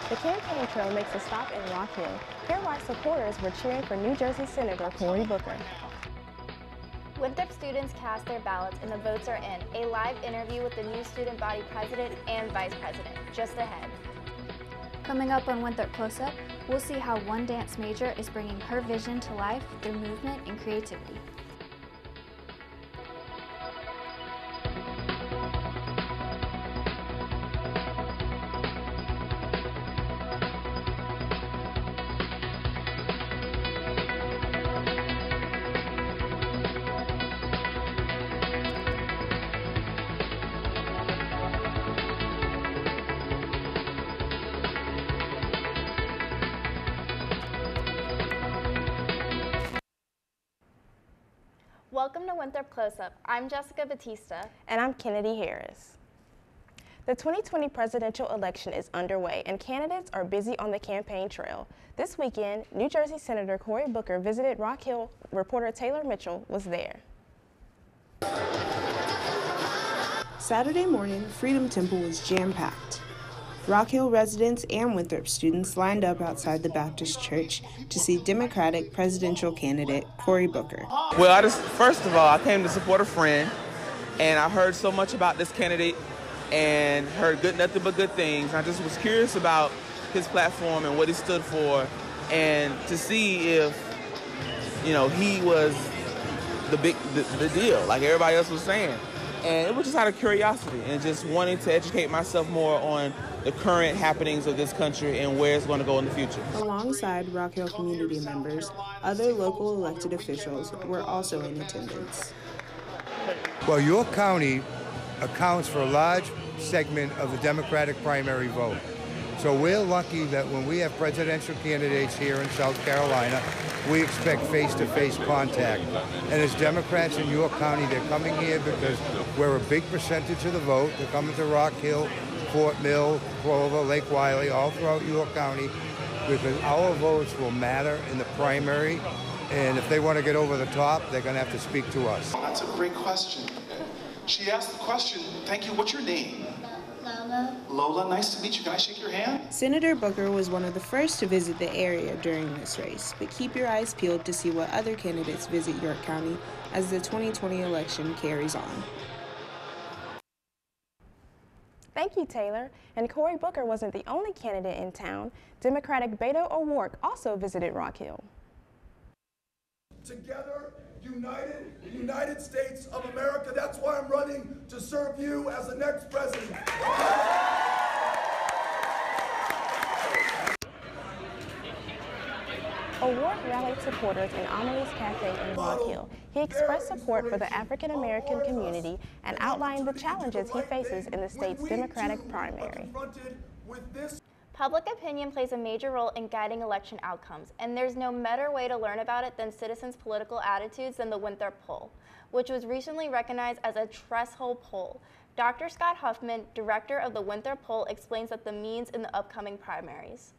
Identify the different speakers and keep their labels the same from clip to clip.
Speaker 1: The campaign trail makes a stop in Rock Hill. Here why supporters were cheering for New Jersey Senator Cory Booker.
Speaker 2: Winthrop students cast their ballots and the votes are in. A live interview with the new student body president and vice president, just ahead.
Speaker 3: Coming up on Winthrop Close Up, we'll see how one dance major is bringing her vision to life through movement and creativity.
Speaker 2: Welcome to Winthrop Close Up. I'm Jessica Batista.
Speaker 1: And I'm Kennedy Harris. The 2020 presidential election is underway and candidates are busy on the campaign trail. This weekend, New Jersey Senator Cory Booker visited Rock Hill. Reporter Taylor Mitchell was there.
Speaker 4: Saturday morning, Freedom Temple was jam-packed. Rock Hill residents and Winthrop students lined up outside the Baptist Church to see Democratic presidential candidate Cory Booker.
Speaker 5: Well, first of all, I came to support a friend, and I heard so much about this candidate and heard nothing but good things. I just was curious about his platform and what he stood for, and to see if, he was the deal, like everybody else was saying. And it was just out of curiosity and just wanting to educate myself more on the current happenings of this country and where it's going to go in the future.
Speaker 4: Alongside Rock Hill community members, other local elected officials were also in attendance.
Speaker 6: Well, York County accounts for a large segment of the Democratic primary vote. So we're lucky that when we have presidential candidates here in South Carolina, we expect face-to-face contact. And as Democrats in York County, they're coming here because we're a big percentage of the vote. They're coming to Rock Hill, Fort Mill, Clover, Lake Wiley, all throughout York County, because our votes will matter in the primary. And if they want to get over the top, they're going to have to speak to us.
Speaker 7: That's a great question. She asked the question, thank you, what's your name?
Speaker 8: Lola.
Speaker 7: Lola, nice to meet you. Can I shake your hand?
Speaker 4: Senator Booker was one of the first to visit the area during this race, but keep your eyes peeled to see what other candidates visit York County as the 2020 election carries on.
Speaker 1: Thank you, Taylor. And Cory Booker wasn't the only candidate in town. Democratic Beto O'Rourke also visited Rock Hill.
Speaker 9: Together, United States of America. That's why I'm running to serve you as the next president.
Speaker 1: O'Rourke rallied supporters in Amelie's Cafe in Rock Hill. He expressed support for the African American community and outlined the challenges he faces in the state's Democratic primary.
Speaker 2: Public opinion plays a major role in guiding election outcomes, and there's no better way to learn about it than citizens' political attitudes than the Winthrop poll, which was recently recognized as a threshold poll. Dr. Scott Huffman, director of the Winthrop poll, explains what the means in the upcoming primaries.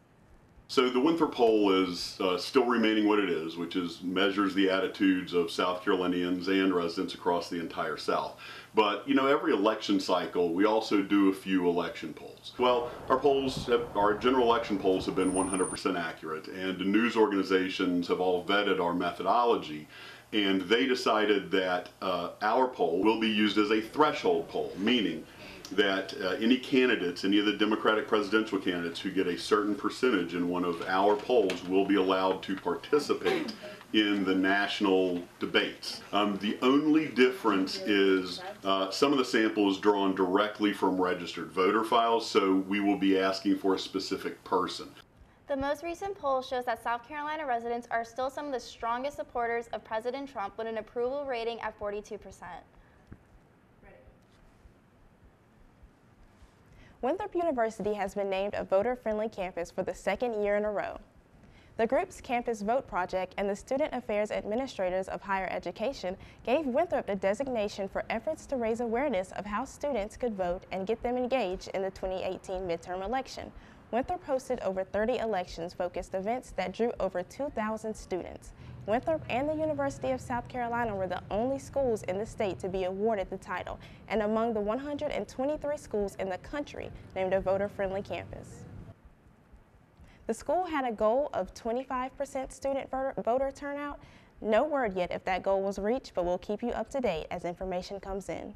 Speaker 10: So the Winthrop poll is still remaining what it is, which is measures the attitudes of South Carolinians and residents across the entire South. But every election cycle, we also do a few election polls. Well, our general election polls have been 100% accurate, and the news organizations have all vetted our methodology, and they decided that our poll will be used as a threshold poll, meaning that any of the Democratic presidential candidates who get a certain percentage in one of our polls will be allowed to participate in the national debates. The only difference is some of the sample is drawn directly from registered voter files, so we will be asking for a specific person.
Speaker 2: The most recent poll shows that South Carolina residents are still some of the strongest supporters of President Trump with an approval rating at 42%.
Speaker 1: Winthrop University has been named a voter-friendly campus for the second year in a row. The group's Campus Vote project and the Student Affairs Administrators of Higher Education gave Winthrop the designation for efforts to raise awareness of how students could vote and get them engaged in the 2018 midterm election. Winthrop hosted over 30 elections-focused events that drew over 2,000 students. Winthrop and the University of South Carolina were the only schools in the state to be awarded the title, and among the 123 schools in the country named a voter-friendly campus. The school had a goal of 25% student voter turnout. No word yet if that goal was reached, but we'll keep you up to date as information comes in.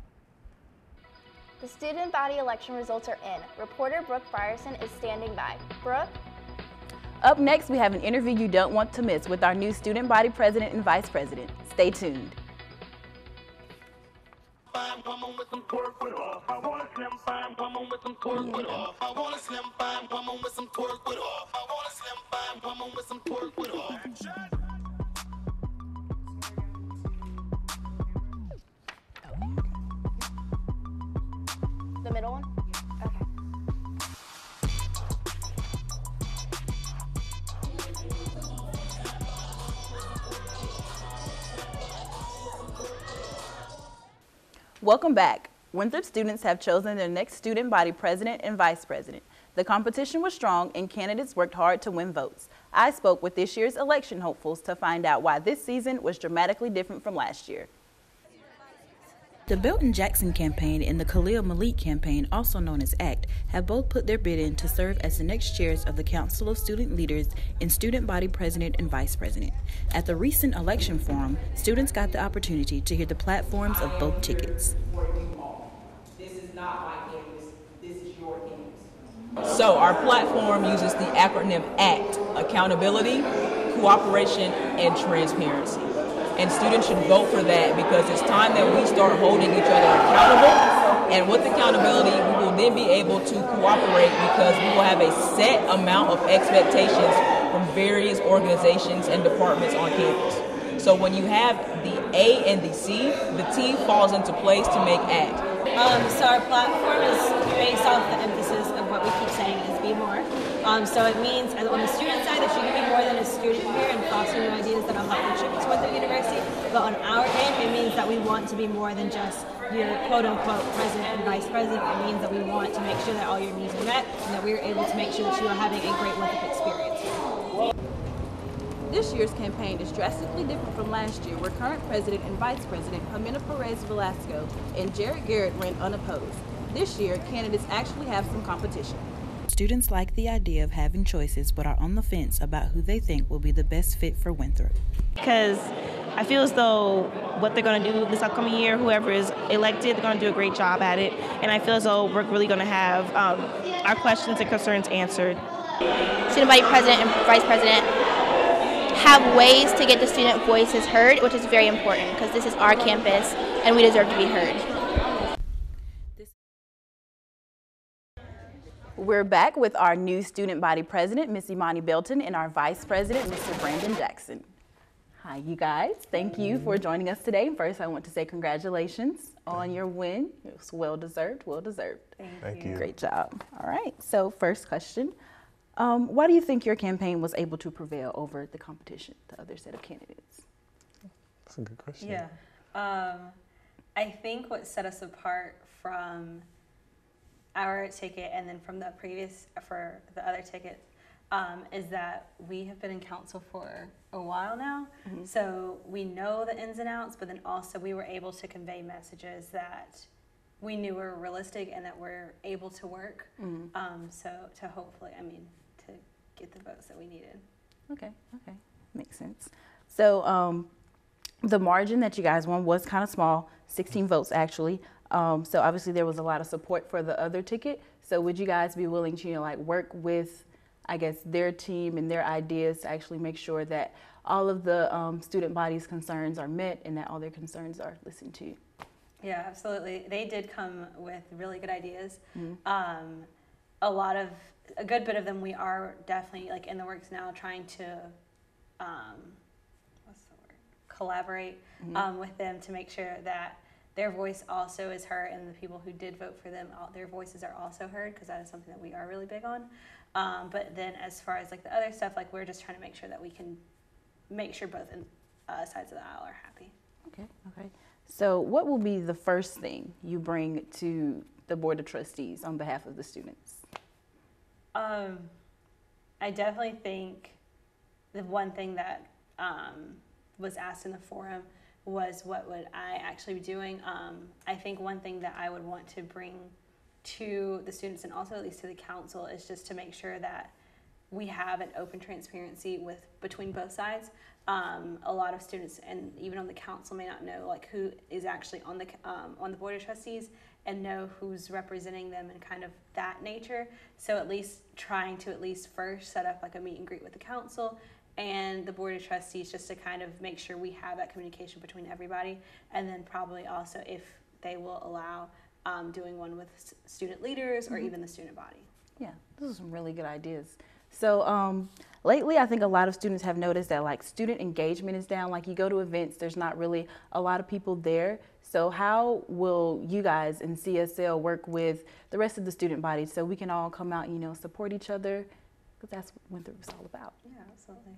Speaker 2: The student body election results are in. Reporter Brooke Frierson is standing by. Brooke?
Speaker 8: Up next, we have an interview you don't want to miss with our new student body president and vice president. Stay tuned.
Speaker 11: Fine woman with some twerk with off. I want a slim fine woman with some twerk with off. I want a slim fine woman with some twerk with off. I want a slim fine woman with some twerk with off.
Speaker 2: The middle one? Okay.
Speaker 8: Welcome back. Winthrop students have chosen their next student body president and vice president. The competition was strong and candidates worked hard to win votes. I spoke with this year's election hopefuls to find out why this season was dramatically different from last year. The Belton Jackson campaign and the Khalil Malik campaign, also known as ACT, have both put their bid in to serve as the next chairs of the Council of Student Leaders and Student Body President and Vice President. At the recent election forum, students got the opportunity to hear the platforms of both tickets.
Speaker 12: This is not my campus, this is your campus. So our platform uses the acronym ACT, Accountability, Cooperation, and Transparency. And students should vote for that because it's time that we start holding each other accountable. And with accountability, we will then be able to cooperate because we will have a set amount of expectations from various organizations and departments on campus. So when you have the A and the C, the T falls into place to make ACT.
Speaker 13: So our platform is based off the emphasis of what we keep saying is be more. So it means on the student side that you can be more than a student here and foster new ideas that will help contribute to Winthrop University. But on our end, it means that we want to be more than just your quote-unquote president and vice president. It means that we want to make sure that all your needs are met and that we're able to make sure that you are having a great Winthrop experience.
Speaker 8: This year's campaign is drastically different from last year, where current president and vice president Jimena Perez Velasco and Jared Garrett ran unopposed. This year, candidates actually have some competition. Students like the idea of having choices but are on the fence about who they think will be the best fit for Winthrop.
Speaker 14: Because I feel as though what they're going to do this upcoming year, whoever is elected, they're going to do a great job at it. And I feel as though we're really going to have our questions and concerns answered.
Speaker 15: Student body president and vice president have ways to get the student voices heard, which is very important because this is our campus and we deserve to be heard.
Speaker 8: We're back with our new student body president, Miss Imani Belton, and our vice president, Mr. Brandon Jackson. Hi, you guys. Thank you for joining us today. First, I want to say congratulations on your win. It was well-deserved, well-deserved.
Speaker 16: Thank you.
Speaker 8: Great job. All right, so first question. Why do you think your campaign was able to prevail over the competition, the other set of candidates?
Speaker 16: That's a good question.
Speaker 13: Yeah. I think what set us apart from our ticket and then from the previous, for the other tickets, is that we have been in council for a while now. Mm-hmm. So we know the ins and outs, but then also we were able to convey messages that we knew were realistic and that we're able to work. Mm-hmm. So to hopefully, to get the votes that we needed.
Speaker 8: Okay, makes sense. So the margin that you guys won was kind of small, 16 votes actually. So obviously there was a lot of support for the other ticket. So would you guys be willing to, work with, I guess, their team and their ideas to actually make sure that all of the student body's concerns are met and that all their concerns are listened to?
Speaker 13: Yeah, absolutely. They did come with really good ideas.
Speaker 8: Mm-hmm.
Speaker 13: A good bit of them we are definitely in the works now, trying to collaborate
Speaker 8: Mm-hmm.
Speaker 13: with them to make sure that their voice also is heard and the people who did vote for them, their voices are also heard, because that is something that we are really big on. But then as far as the other stuff, we're just trying to make sure that we can make sure both sides of the aisle are happy.
Speaker 8: Okay. So what will be the first thing you bring to the Board of Trustees on behalf of the students?
Speaker 13: I definitely think the one thing that was asked in the forum was what would I actually be doing. I think one thing that I would want to bring to the students and also at least to the council is just to make sure that we have an open transparency between both sides. A lot of students and even on the council may not know like who is actually on the board of trustees and know who's representing them and kind of that nature. So at least trying to first set up like a meet and greet with the council and the board of trustees just to kind of make sure we have that communication between everybody, and then probably also if they will allow doing one with student leaders or even the student body.
Speaker 8: Yeah, those are some really good ideas. So lately, I think a lot of students have noticed that like student engagement is down. Like you go to events, there's not really a lot of people there. So how will you guys in CSL work with the rest of the student body so we can all come out, you know, support each other? Because that's what Winthrop is all about.
Speaker 13: Yeah, absolutely.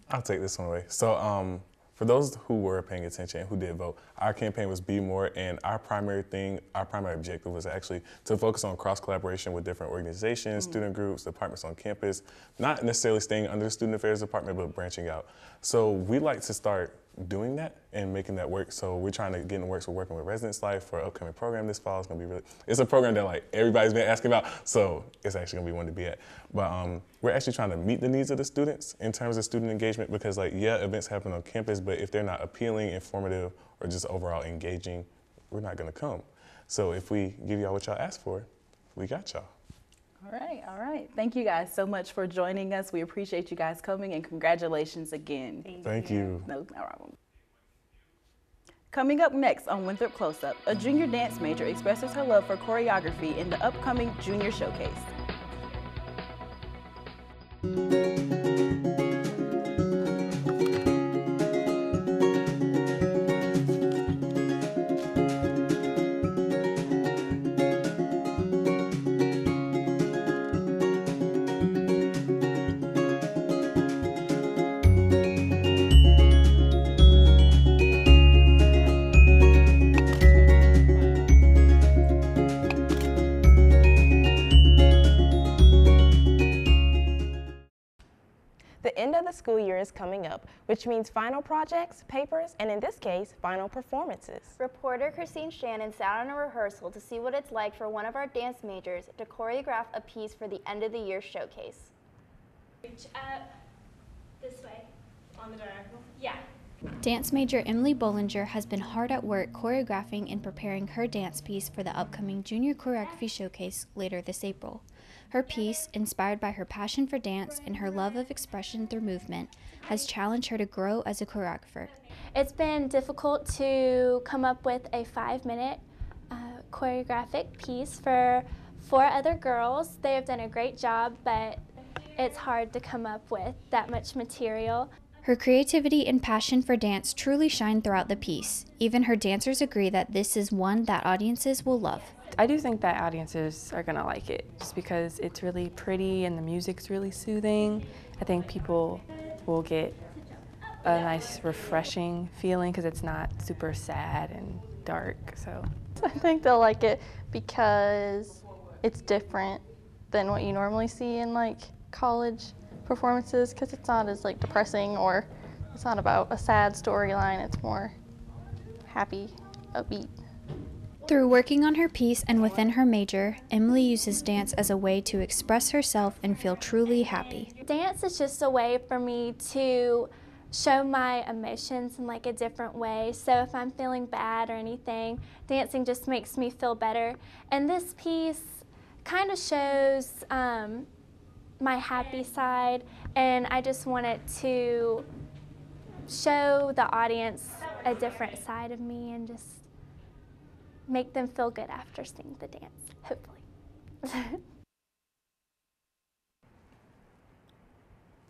Speaker 16: I'll take this one away. So for those who were paying attention and who did vote, our campaign was Be More, and our primary objective was actually to focus on cross-collaboration with different organizations, student groups, departments on campus, not necessarily staying under the Student Affairs Department, but branching out. So we'd like to start doing that and making that work. So we're trying to get in the works. We're working with Residence Life for an upcoming program this fall. It's gonna be it's a program that like everybody's been asking about, so it's actually gonna be one to be at. But we're actually trying to meet the needs of the students in terms of student engagement, because like, yeah, events happen on campus, but if they're not appealing, informative, or just overall engaging, we're not gonna come. So if we give y'all what y'all asked for, we got y'all.
Speaker 8: All right. Thank you guys so much for joining us. We appreciate you guys coming, and congratulations again.
Speaker 16: Thank you.
Speaker 8: No problem. Coming up next on Winthrop Close Up, a junior dance major expresses her love for choreography in the upcoming junior showcase.
Speaker 1: The end of the school year is coming up, which means final projects, papers, and in this case, final performances.
Speaker 2: Reporter Christine Shannon sat on a rehearsal to see what it's like for one of our dance majors to choreograph a piece for the end of the year showcase.
Speaker 17: Reach up this way on the diagonal. Yeah.
Speaker 3: Dance major Emily Bollinger has been hard at work choreographing and preparing her dance piece for the upcoming Junior Choreography Showcase later this April. Her piece, inspired by her passion for dance and her love of expression through movement, has challenged her to grow as a choreographer.
Speaker 17: It's been difficult to come up with a 5-minute choreographic piece for 4 other girls. They have done a great job, but it's hard to come up with that much material.
Speaker 3: Her creativity and passion for dance truly shine throughout the piece. Even her dancers agree that this is one that audiences will love.
Speaker 18: I do think that audiences are gonna like it, just because it's really pretty and the music's really soothing. I think people will get a nice, refreshing feeling because it's not super sad and dark. So
Speaker 19: I think they'll like it because it's different than what you normally see in like college performances, because it's not as like depressing, or it's not about a sad storyline. It's more happy, upbeat.
Speaker 3: Through working on her piece and within her major, Emily uses dance as a way to express herself and feel truly happy.
Speaker 17: Dance is just a way for me to show my emotions in like a different way. So if I'm feeling bad or anything, dancing just makes me feel better. And this piece kind of shows my happy side, and I just wanted to show the audience a different side of me and just make them feel good after seeing the dance, hopefully.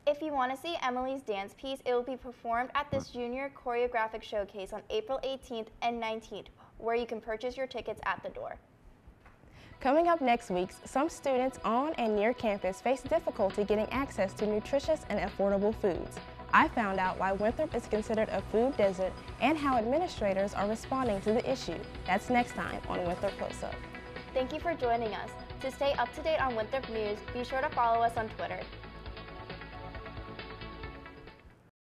Speaker 2: If you want to see Emily's dance piece, it will be performed at this Junior Choreographic Showcase on April 18th and 19th, where you can purchase your tickets at the door.
Speaker 1: Coming up next week, some students on and near campus face difficulty getting access to nutritious and affordable foods. I found out why Winthrop is considered a food desert and how administrators are responding to the issue. That's next time on Winthrop Close Up.
Speaker 2: Thank you for joining us. To stay up to date on Winthrop news, be sure to follow us on Twitter.